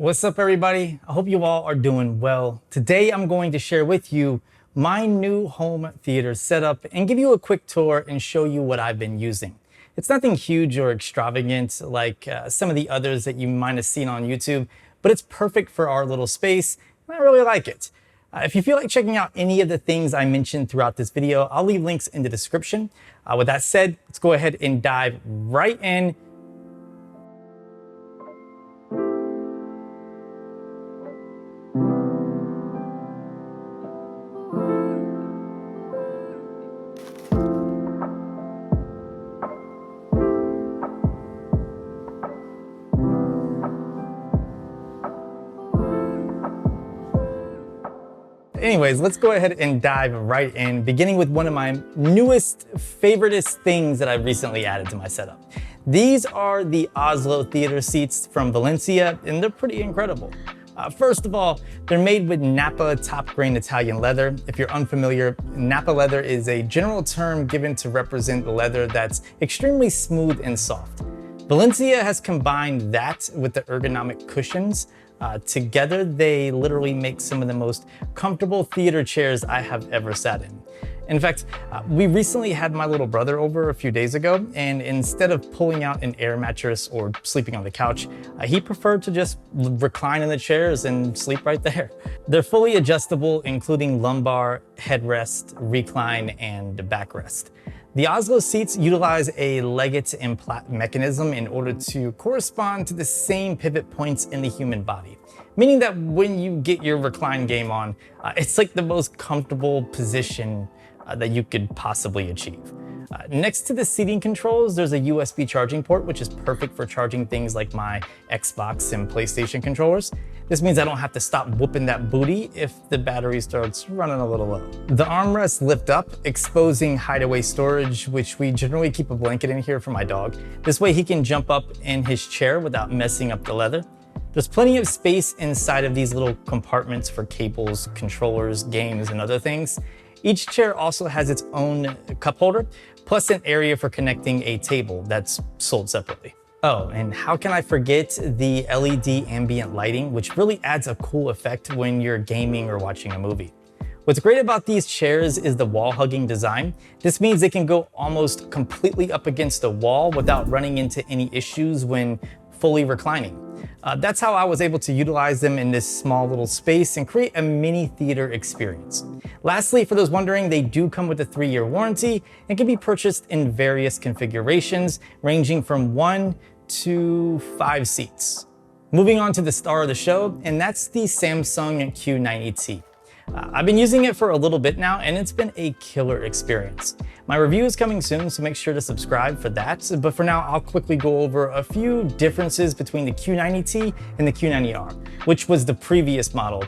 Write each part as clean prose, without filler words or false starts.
What's up, everybody? I hope you all are doing well. Today, I'm going to share with you my new home theater setup and give you a quick tour and show you what I've been using. It's nothing huge or extravagant like some of the others that you might have seen on YouTube, but it's perfect for our little space, and I really like it. If you feel like checking out any of the things I mentioned throughout this video, I'll leave links in the description. With that said, let's go ahead and dive right in. Anyways, let's go ahead and dive right in, beginning with one of my newest, favoriteest things that I've recently added to my setup. These are the Oslo theater seats from Valencia, and they're pretty incredible. First of all, they're made with Napa top-grain Italian leather. If you're unfamiliar, Napa leather is a general term given to represent leather that's extremely smooth and soft. Valencia has combined that with the ergonomic cushions. Together, they literally make some of the most comfortable theater chairs I have ever sat in. In fact, we recently had my little brother over a few days ago, and instead of pulling out an air mattress or sleeping on the couch, he preferred to just recline in the chairs and sleep right there. They're fully adjustable, including lumbar, headrest, recline, and backrest. The Oslo seats utilize a Leggett and Platt mechanism in order to correspond to the same pivot points in the human body, meaning that when you get your recline game on, it's like the most comfortable position that you could possibly achieve. Next to the seating controls, there's a USB charging port, which is perfect for charging things like my Xbox and PlayStation controllers. This means I don't have to stop whooping that booty if the battery starts running a little low. The armrests lift up, exposing hideaway storage, which we generally keep a blanket in here for my dog. This way he can jump up in his chair without messing up the leather. There's plenty of space inside of these little compartments for cables, controllers, games, and other things. Each chair also has its own cup holder, plus an area for connecting a table that's sold separately. Oh, and how can I forget the LED ambient lighting, which really adds a cool effect when you're gaming or watching a movie. What's great about these chairs is the wall-hugging design. This means they can go almost completely up against the wall without running into any issues when fully reclining. That's how I was able to utilize them in this small little space and create a mini theater experience. Lastly, for those wondering, they do come with a 3-year warranty and can be purchased in various configurations, ranging from 1 to 5 seats. Moving on to the star of the show, and that's the Samsung Q90t. I've been using it for a little bit now, and it's been a killer experience. My review is coming soon, so make sure to subscribe for that. But for now, I'll quickly go over a few differences between the Q90t and the Q90R, which was the previous model,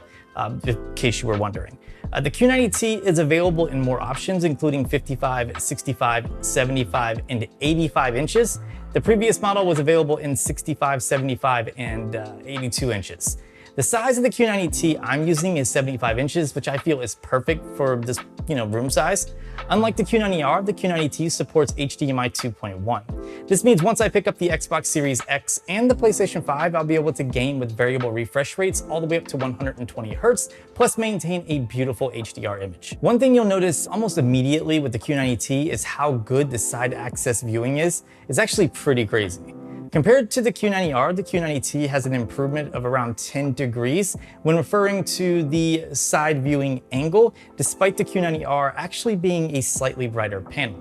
in case you were wondering. The Q90t is available in more options, including 55, 65, 75, and 85 inches. The previous model was available in 65, 75, and 82 inches. The size of the Q90t I'm using is 75 inches, which I feel is perfect for this, room size. Unlike the Q90R, the Q90t supports HDMI 2.1. This means once I pick up the Xbox Series X and the PlayStation 5, I'll be able to game with variable refresh rates all the way up to 120 Hz, plus maintain a beautiful HDR image. One thing you'll notice almost immediately with the Q90t is how good the side access viewing is. It's actually pretty crazy. Compared to the Q90R, the Q90t has an improvement of around 10 degrees when referring to the side viewing angle, despite the Q90R actually being a slightly brighter panel.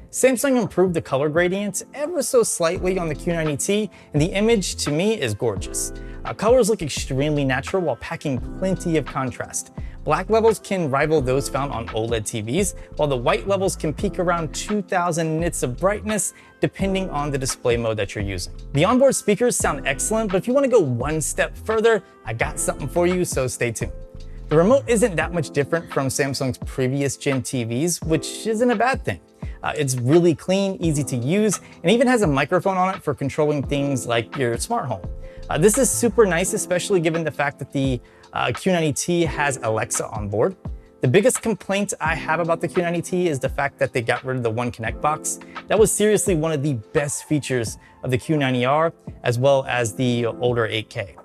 Samsung improved the color gradient ever so slightly on the Q90t, and the image to me is gorgeous. Colors look extremely natural while packing plenty of contrast. Black levels can rival those found on OLED TVs, while the white levels can peak around 2000 nits of brightness, depending on the display mode that you're using. The onboard speakers sound excellent, but if you want to go one step further, I got something for you, so stay tuned. The remote isn't that much different from Samsung's previous gen TVs, which isn't a bad thing. It's really clean, easy to use, and even has a microphone on it for controlling things like your smart home. This is super nice, especially given the fact that the Q90t has Alexa on board. The biggest complaint I have about the Q90t is the fact that they got rid of the One Connect box. That was seriously one of the best features of the Q90R, as well as the older 8K.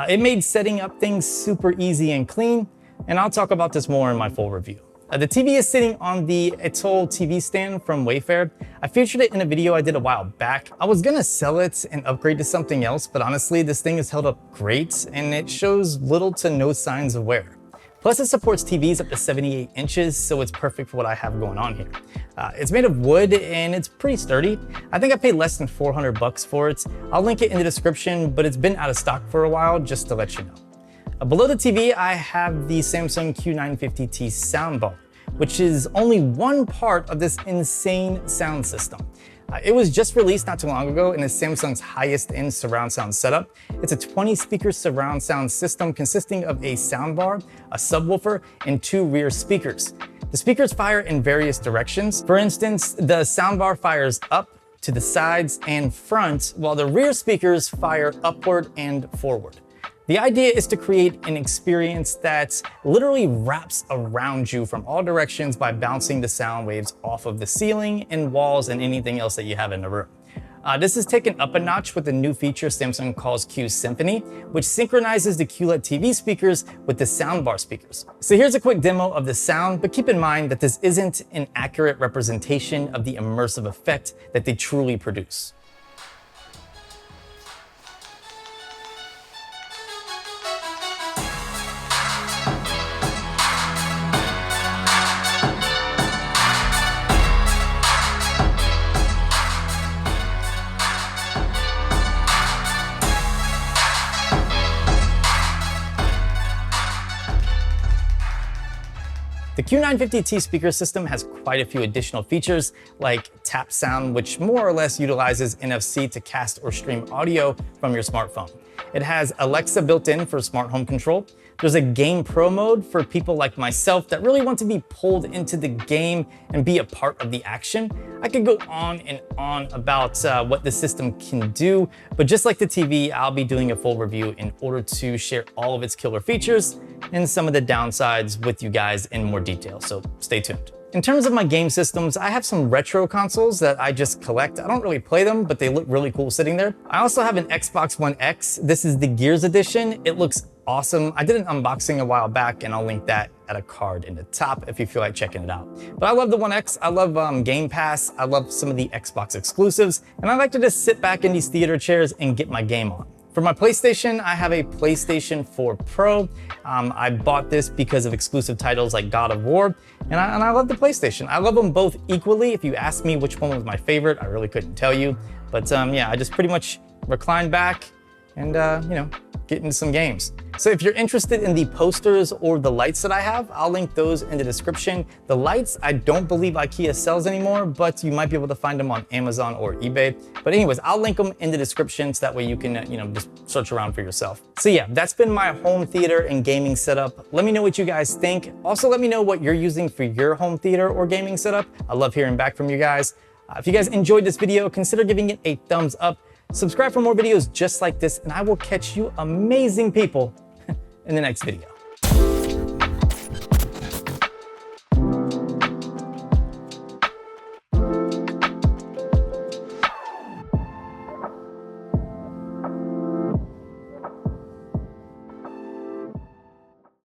It made setting up things super easy and clean, and I'll talk about this more in my full review. The TV is sitting on the Atoll TV stand from Wayfair. I featured it in a video I did a while back. I was gonna sell it and upgrade to something else, but honestly, this thing has held up great and it shows little to no signs of wear. Plus it supports TVs up to 78 inches, so it's perfect for what I have going on here. It's made of wood and it's pretty sturdy. I think I paid less than 400 bucks for it. I'll link it in the description, but it's been out of stock for a while, just to let you know. Below the TV, I have the Samsung Q90t soundbar, which is only one part of this insane sound system. It was just released not too long ago and is Samsung's highest-end surround sound setup. It's a 20-speaker surround sound system consisting of a soundbar, a subwoofer, and 2 rear speakers. The speakers fire in various directions. For instance, the soundbar fires up, to the sides, and front, while the rear speakers fire upward and forward. The idea is to create an experience that literally wraps around you from all directions by bouncing the sound waves off of the ceiling and walls and anything else that you have in the room. This is taken up a notch with a new feature Samsung calls Q Symphony, which synchronizes the QLED TV speakers with the soundbar speakers. So here's a quick demo of the sound, but keep in mind that this isn't an accurate representation of the immersive effect that they truly produce. The Q90t speaker system has quite a few additional features like tap sound, which more or less utilizes NFC to cast or stream audio from your smartphone. It has Alexa built in for smart home control. There's a Game Pro mode for people like myself that really want to be pulled into the game and be a part of the action. I could go on and on about what the system can do, but just like the TV, I'll be doing a full review in order to share all of its killer features and some of the downsides with you guys in more detail, so stay tuned. In terms of my game systems, I have some retro consoles that I just collect. I don't really play them, but they look really cool sitting there. I also have an Xbox One X. This is the Gears edition. It looks awesome. I did an unboxing a while back and I'll link that at a card in the top if you feel like checking it out. But I love the One X. I love Game Pass. I love some of the Xbox exclusives. And I like to just sit back in these theater chairs and get my game on. For my PlayStation, I have a PlayStation 4 Pro. I bought this because of exclusive titles like God of War, and I love the PlayStation. I love them both equally. If you asked me which one was my favorite, I really couldn't tell you. But yeah, I just pretty much recline back and get into some games. So if you're interested in the posters or the lights that I have, I'll link those in the description. The lights, I don't believe IKEA sells anymore, but you might be able to find them on Amazon or eBay. But anyways, I'll link them in the description so that way you can, just search around for yourself. So yeah, that's been my home theater and gaming setup. Let me know what you guys think. Also, let me know what you're using for your home theater or gaming setup. I love hearing back from you guys. If you guys enjoyed this video, consider giving it a thumbs up. Subscribe for more videos just like this, and I will catch you amazing people in the next video.